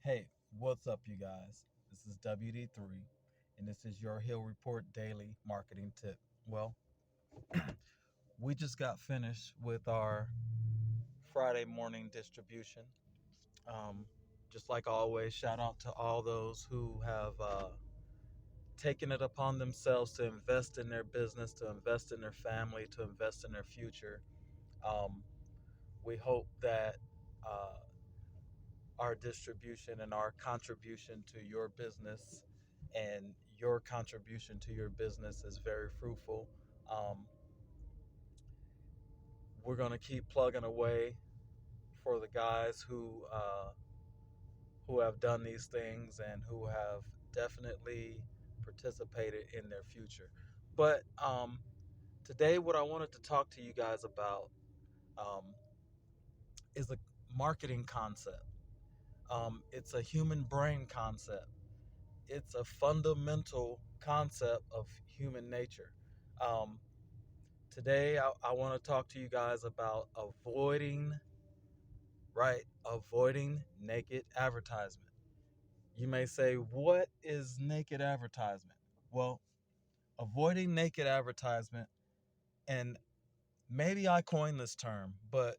Hey, what's up, you guys? This is WD3, and this is your Hill Report Daily Marketing Tip. Well, we just got finished with our Friday morning distribution. Um, just like always, shout out to all those who have taken it upon themselves to invest in their business, to invest in their family, to invest in their future. Um, we hope that uh, our distribution and our contribution to your business and your contribution to your business is very fruitful. Um, we're going to keep plugging away for the guys who have done these things and who have definitely participated in their future. But today, what I wanted to talk to you guys about um, is a marketing concept. It's a human brain concept. It's a fundamental concept of human nature. Um, Today, I want to talk to you guys about avoiding naked advertisement. You may say, what is naked advertisement? Well, avoiding naked advertisement, and maybe I coined this term, but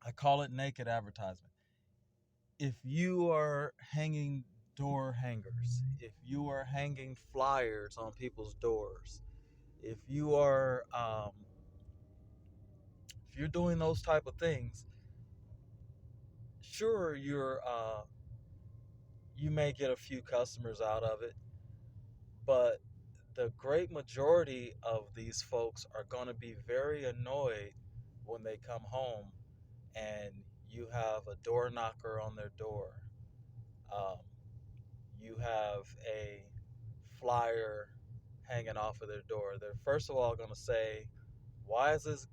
I call it naked advertisement. If you are hanging door hangers, if you are hanging flyers on people's doors, if you are if you're doing those type of things, sure, you may get a few customers out of it, but the great majority of these folks are going to be very annoyed when they come home and you have a door knocker on their door. um, you have a flyer hanging off of their door. They're first of all going to say, why is this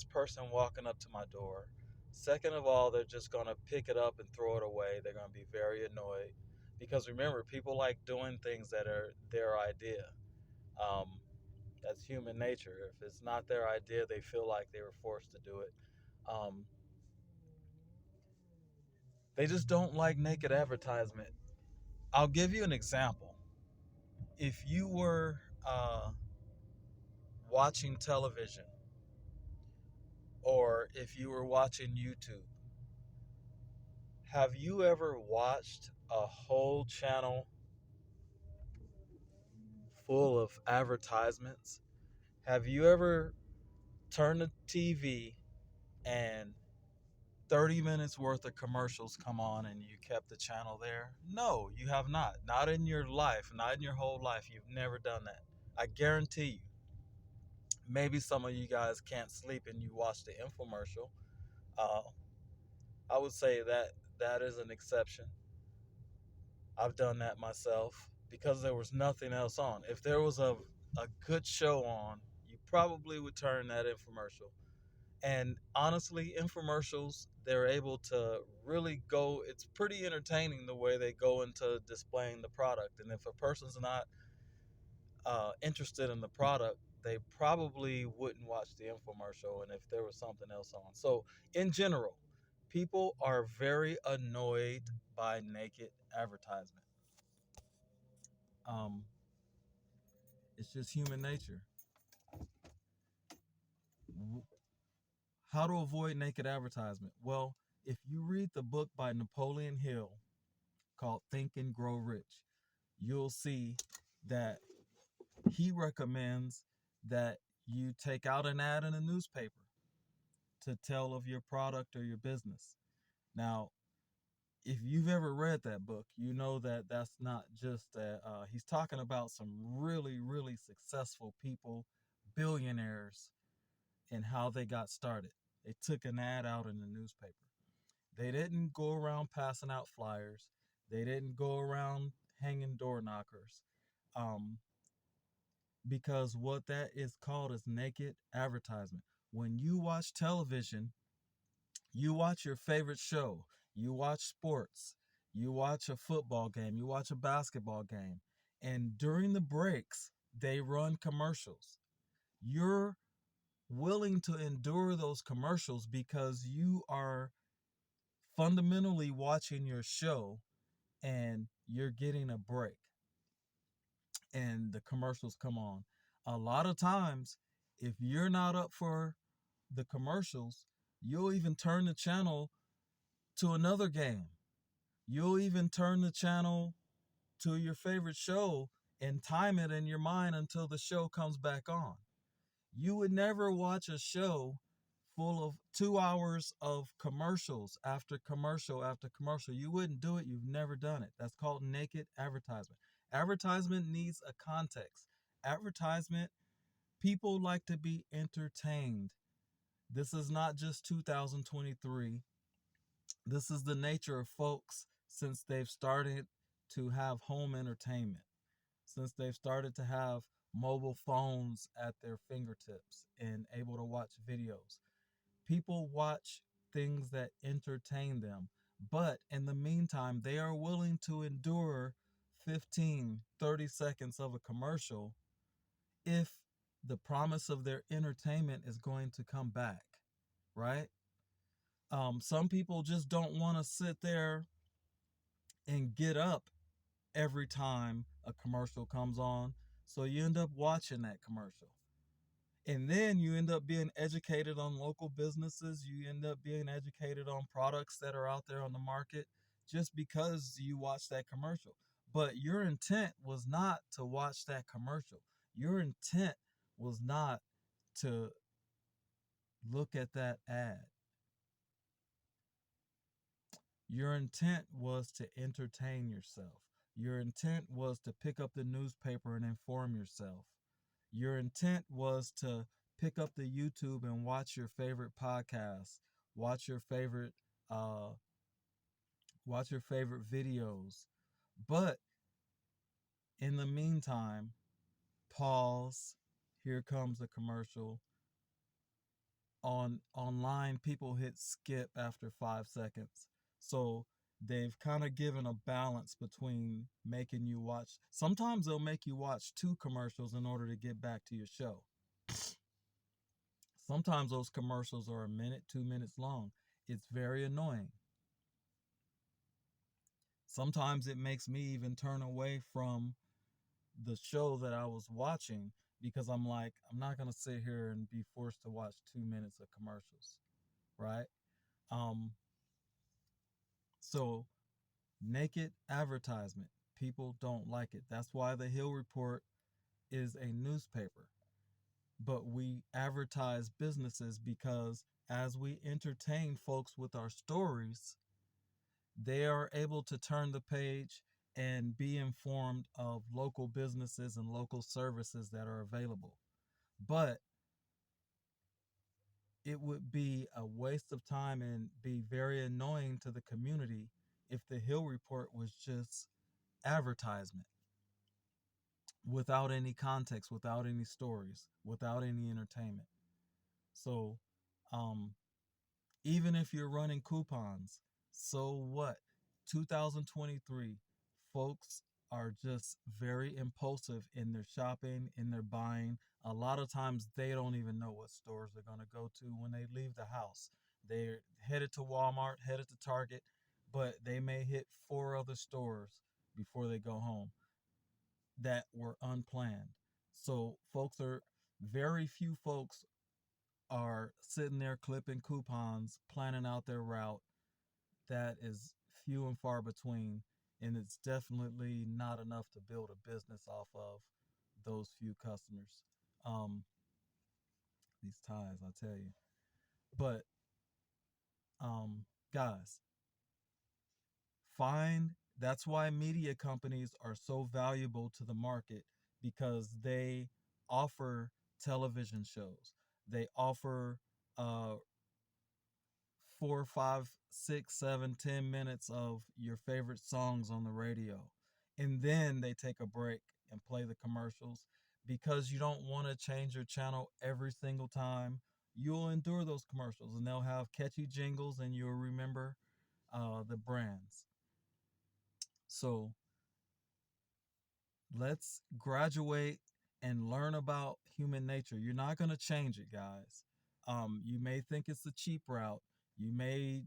person walking up to my door? Second of all, they're just going to pick it up and throw it away. They're going to be very annoyed because remember, people like doing things that are their idea. um, that's human nature. If it's not their idea, they feel like they were forced to do it. um, they just don't like naked advertisement. I'll give you an example. If you were watching television, or if you were watching YouTube, have you ever watched a whole channel full of advertisements? Have you ever turned the TV and 30 minutes worth of commercials come on and you kept the channel there? No, you have not. Not in your life, not in your whole life. You've never done that. I guarantee you. Maybe some of you guys can't sleep and you watch the infomercial. Uh, I would say that that is an exception. I've done that myself because there was nothing else on. If there was a good show on, you probably would turn that infomercial. And honestly, infomercials, they're able to really go, it's pretty entertaining the way they go into displaying the product. And if a person's not interested in the product, they probably wouldn't watch the infomercial. And if there was something else on. So, in general, people are very annoyed by naked advertisement. Um, it's just human nature. How to avoid naked advertisement? Well, if you read the book by Napoleon Hill called Think and Grow Rich, you'll see that he recommends that you take out an ad in a newspaper to tell of your product or your business. Now, if you've ever read that book, you know that that's not just that. He's talking about some really, really successful people, billionaires, and how they got started. They took an ad out in the newspaper. They didn't go around passing out flyers. They didn't go around hanging door knockers. Um, because what that is called is naked advertisement. When you watch television, you watch your favorite show, you watch sports, you watch a football game, you watch a basketball game, and during the breaks, they run commercials. You're willing to endure those commercials because you are fundamentally watching your show and you're getting a break and the commercials come on. A lot of times, if you're not up for the commercials, you'll even turn the channel to another game. You'll even turn the channel to your favorite show and time it in your mind until the show comes back on. You would never watch a show full of 2 hours of commercials after commercial after commercial. You wouldn't do it. You've never done it. That's called naked advertisement. Advertisement needs a context. Advertisement, people like to be entertained. This is not just 2023. This is the nature of folks since they've started to have home entertainment, since they've started to have mobile phones at their fingertips and able to watch videos. People watch things that entertain them, but in the meantime, they are willing to endure 15, 30 seconds of a commercial if the promise of their entertainment is going to come back, right? Some people just don't want to sit there and get up every time a commercial comes on. So you end up watching that commercial. And then you end up being educated on local businesses. You end up being educated on products that are out there on the market just because you watched that commercial. But your intent was not to watch that commercial. Your intent was not to look at that ad. Your intent was to entertain yourself. Your intent was to pick up the newspaper and inform yourself. Your intent was to pick up the YouTube and watch your favorite podcasts, watch your favorite uh watch your favorite videos. But in the meantime, pause, here comes a commercial. Online people hit skip after 5 seconds. So they've kind of given a balance between making you watch. Sometimes they'll make you watch two commercials in order to get back to your show. Sometimes those commercials are a minute, 2 minutes long. It's very annoying. Sometimes it makes me even turn away from the show that I was watching because I'm like, I'm not going to sit here and be forced to watch 2 minutes of commercials, right? Um, so naked advertisement, people don't like it. That's why the Hill Report is a newspaper. But we advertise businesses because as we entertain folks with our stories, they are able to turn the page and be informed of local businesses and local services that are available. But it would be a waste of time and be very annoying to the community if the Hill Report was just advertisement without any context, without any stories, without any entertainment. So, um, even if you're running coupons, so what? 2023, folks are just very impulsive in their shopping, in their buying. A lot of times they don't even know what stores they're going to go to when they leave the house. They're headed to Walmart, headed to Target, but they may hit four other stores before they go home that were unplanned. So very few folks are sitting there clipping coupons, planning out their route. That is few and far between, and it's definitely not enough to build a business off of those few customers. Um, these ties, I tell you. But guys, find that's why media companies are so valuable to the market because they offer television shows. They offer 4, 5, 6, 7, 10 minutes of your favorite songs on the radio. And then they take a break and play the commercials because you don't want to change your channel every single time. You'll endure those commercials and they'll have catchy jingles and you'll remember the brands. So let's graduate and learn about human nature. You're not going to change it, guys. You may think it's the cheap route. You may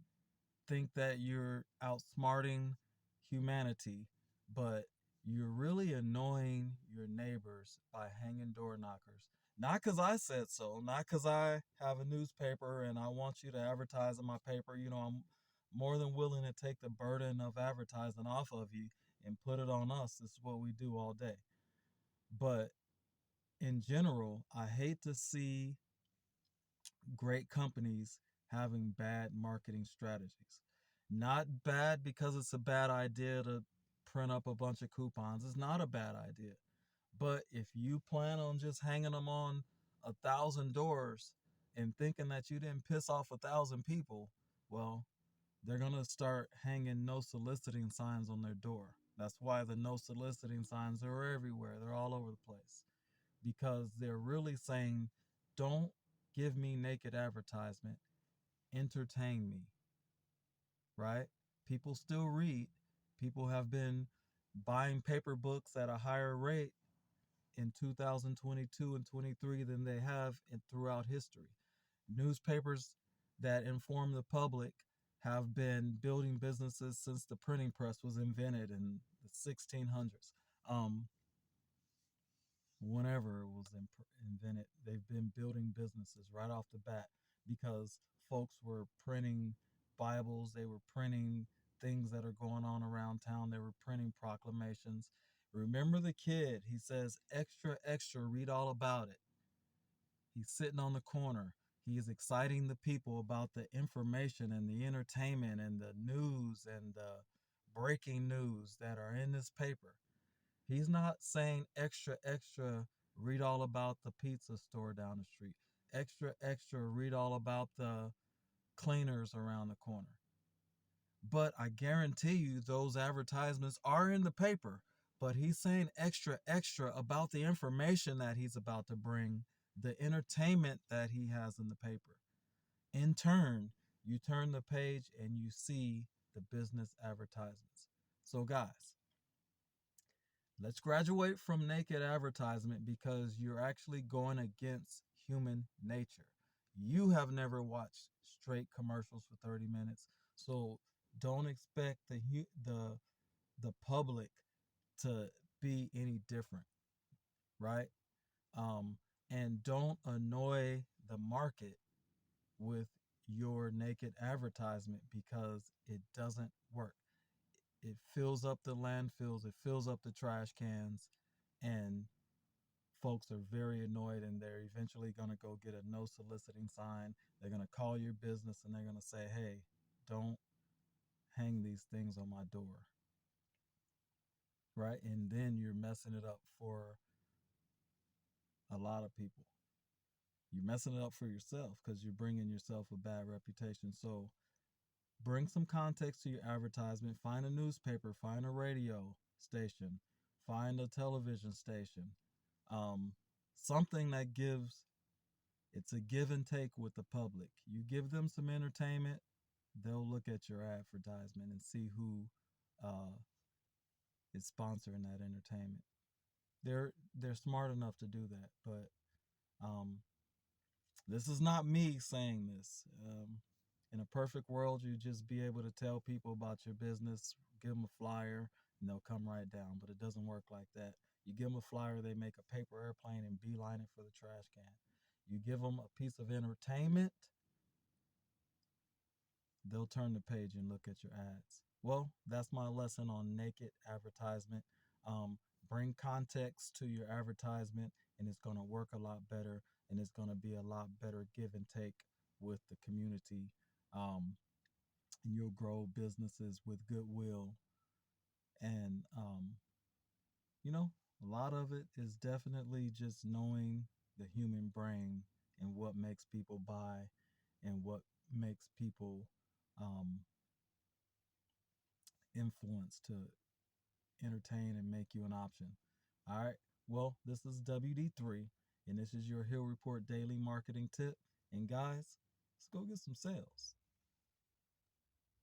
think that you're outsmarting humanity, but you're really annoying your neighbors by hanging door knockers. Not because I said so, not because I have a newspaper and I want you to advertise in my paper. I'm more than willing to take the burden of advertising off of you and put it on us. This is what we do all day. But in general, I hate to see great companies having bad marketing strategies. Not bad because it's a bad idea to print up a bunch of coupons. It's not a bad idea. But if you plan on just hanging them on 1,000 doors and thinking that you didn't piss off 1,000 people, well, they're going to start hanging no soliciting signs on their door. That's why the no soliciting signs are everywhere. They're all over the place because they're really saying, don't give me naked advertisement, entertain me, right? People still read. People have been buying paper books at a higher rate in 2022 and 23 than they have throughout history. Newspapers that inform the public have been building businesses since the printing press was invented in the 1600s. Um, Whenever it was invented, they've been building businesses right off the bat because folks were printing Bibles, they were printing things that are going on around town, they were printing proclamations. Remember the kid, he says, extra, extra, read all about it. He's sitting on the corner. He is exciting the people about the information and the entertainment and the news and the breaking news that are in this paper. He's not saying extra, extra, read all about the pizza store down the street. Extra, extra, read all about the cleaners around the corner. But I guarantee you those advertisements are in the paper. But he's saying extra, extra about the information that he's about to bring, the entertainment that he has in the paper. In turn, you turn the page and you see the business advertisements. So, guys, let's graduate from naked advertisement because you're actually going against human nature. You have never watched straight commercials for 30 minutes, so don't expect the public to be any different, right? Um, and don't annoy the market with your naked advertisement because it doesn't work. It fills up the landfills, it fills up the trash cans, and folks are very annoyed and they're eventually going to go get a no soliciting sign. They're going to call your business and they're going to say, hey, don't hang these things on my door, right? And then you're messing it up for a lot of people. You're messing it up for yourself because you're bringing yourself a bad reputation. So bring some context to your advertisement. Find a newspaper, find a radio station, find a television station, um, something that gives, it's a give and take with the public. You give them some entertainment, they'll look at your advertisement and see who uh, is sponsoring that entertainment. They're smart enough to do that, but um, this is not me saying this. In a perfect world, you just be able to tell people about your business, give them a flyer, and they'll come right down. But it doesn't work like that. You give them a flyer, they make a paper airplane and beeline it for the trash can. You give them a piece of entertainment, they'll turn the page and look at your ads. Well, that's my lesson on naked advertisement. Um, Bring context to your advertisement, and it's going to work a lot better, and it's going to be a lot better give and take with the community. Um, and you'll grow businesses with goodwill. And, a lot of it is definitely just knowing the human brain and what makes people buy and what makes people um, influence to entertain and make you an option. All right. Well, this is WD3, and this is your Hill Report Daily Marketing Tip. And guys, let's go get some sales.